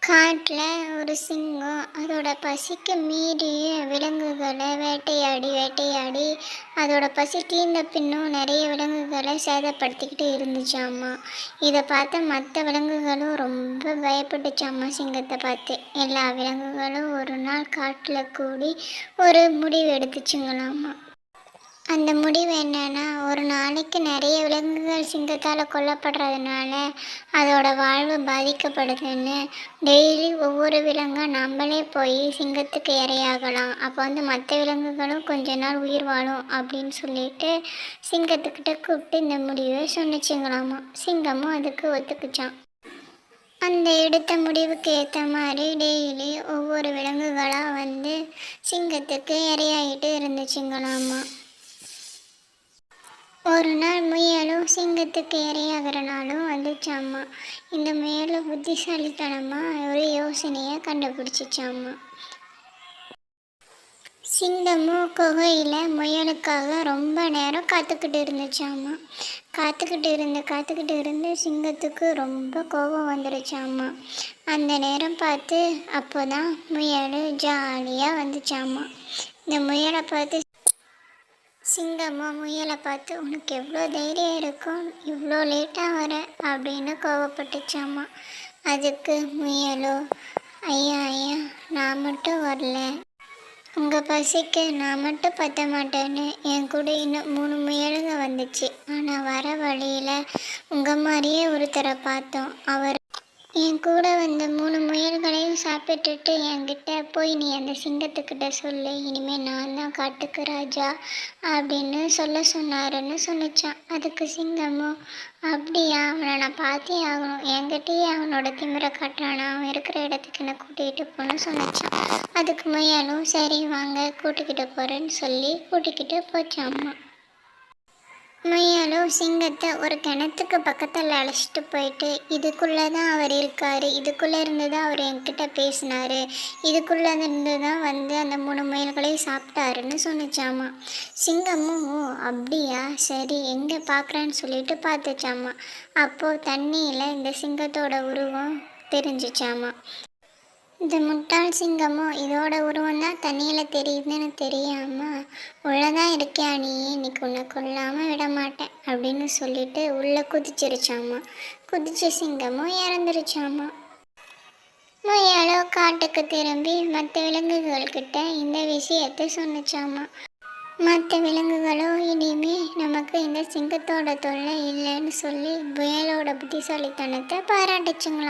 காட்டில் ஒரு சிங்கம் அதோட பசிக்கு மீறிய விலங்குகளை வேட்டையாடி வேட்டையாடி அதோட பசி தீர்ந்த பின்னும் நிறைய விலங்குகளை சேதப்படுத்திக்கிட்டு இருந்துச்சாம்மா. இதை பார்த்து மற்ற விலங்குகளும் ரொம்ப பயப்பட்டுச்சாம்மா சிங்கத்தை பார்த்து. எல்லா விலங்குகளும் ஒரு நாள் காட்டில் கூடி ஒரு முடிவு எடுத்துச்சுங்களாம்மா. அந்த முடிவு என்னன்னா, ஒரு நாளைக்கு நிறைய விலங்குகள் சிங்கத்தால் கொல்லப்படுறதுனால அதோட வாழ்வு பாதிக்கப்படுதுன்னு டெய்லி ஒவ்வொரு விலங்காக நம்மளே போய் சிங்கத்துக்கு இரையாகலாம். அப்போ மற்ற விலங்குகளும் கொஞ்ச நாள் உயிர் வாழும் அப்படின்னு சொல்லிட்டு சிங்கத்துக்கிட்ட கூப்பிட்டு இந்த முடிவை சொன்னிச்சுங்களாமா. சிங்கமும் அதுக்கு ஒத்துக்குச்சான். அந்த எடுத்த முடிவுக்கு ஏற்ற மாதிரி டெய்லி ஒவ்வொரு விலங்குகளாக சிங்கத்துக்கு இரையாகிட்டு இருந்துச்சுங்களாமா. ஒரு நாள் முயலும் சிங்கத்துக்கு இரையாகிற நாளும் வந்துச்சாம்மா. இந்த முயலும் புத்திசாலித்தனமாக ஒரு யோசனையை கண்டுபிடிச்சிச்சாம்மா. சிங்கமும் குகையில் முயலுக்காக ரொம்ப நேரம் காத்துக்கிட்டு இருந்துச்சாம்மா. காத்துக்கிட்டு இருந்து சிங்கத்துக்கு ரொம்ப கோபம் வந்துடுச்சாம்மா. அந்த நேரம் பார்த்து அப்போ தான் முயல் ஜாலியாக வந்துச்சாம்மா. இந்த முயலை பார்த்து சிங்கமும் முயலை பார்த்து, உனக்கு எவ்வளோ தைரியம் இருக்கும், இவ்வளோ லேட்டாக வர அப்படின்னு கோவப்பட்டுச்சாம்மா. அதுக்கு முயலோ, ஐயா ஐயா, நான் மட்டும் வரல, உங்கள் பசிக்கு நான் மட்டும் பற்ற மாட்டேன்னு என் கூட இன்னும் 3 முயலுங்க வந்துச்சு. ஆனால் வர வழியில் உங்கள் மாதிரியே ஒருத்தரை பார்த்தோம். அவர் என் கூட 3 முயல்களையும் சாப்பிட்டுட்டு என்கிட்ட போய் நீ அந்த சிங்கத்துக்கிட்ட சொல்லு, இனிமேல் நான் தான் காட்டுக்கு ராஜா அப்படின்னு சொன்னாருன்னு சொன்னிச்சான். அதுக்கு சிங்கமும், அப்படியா, அவனை நான் பார்த்தே ஆகணும், என்கிட்டயே அவனோட திமிரை காட்டுறானா, அவன் இருக்கிற இடத்துக்கு என்னை கூட்டிகிட்டு போகணும்னு சொன்னிச்சான். அதுக்கு முயலும் சரி வாங்க கூட்டிக்கிட்டு போகிறேன்னு சொல்லி கூட்டிக்கிட்டு போச்சாம்மா. முயலும் சிங்கத்தை ஒரு கிணத்துக்கு பக்கத்தில் அழைச்சிட்டு போயிட்டு, இதுக்குள்ளே தான் அவர் இருக்கார், இதுக்குள்ளே இருந்து தான் அவர் என்கிட்ட பேசினார், இதுக்குள்ளே இருந்து தான் அந்த 3 முயல்களையும் சாப்பிட்டாருன்னு சொன்னிச்சாம்மா. சிங்கமும் ஓ அப்படியா, சரி எங்கே பார்க்குறேன்னு சொல்லிட்டு பார்த்துச்சாம்மா. அப்போது தண்ணியில் இந்த சிங்கத்தோட உருவம் தெரிஞ்சிச்சாம்மா. இந்த முட்டாள் சிங்கமும் இதோட உருவம் தான் தண்ணியில் தெரியுதுன்னு தெரியாமல், உள்ளதான் இருக்கியா நீ, இன்னைக்கு உன்னை கொல்லாமல் விட மாட்டேன் அப்படின்னு சொல்லிட்டு உள்ளே குதிச்சிருச்சாம்மா. குதிச்ச சிங்கமும் இறந்துருச்சாம்மா. முயலோ காட்டுக்கு திரும்பி மற்ற விலங்குகள்கிட்ட இந்த விஷயத்தை சொன்னிச்சாம்மா. மற்ற விலங்குகளும் இனிமே நமக்கு இந்த சிங்கத்தோட தொல்லை இல்லைன்னு சொல்லி முயலோட புத்திசாலித்தனத்தை பாராட்டுச்சுங்களாம்.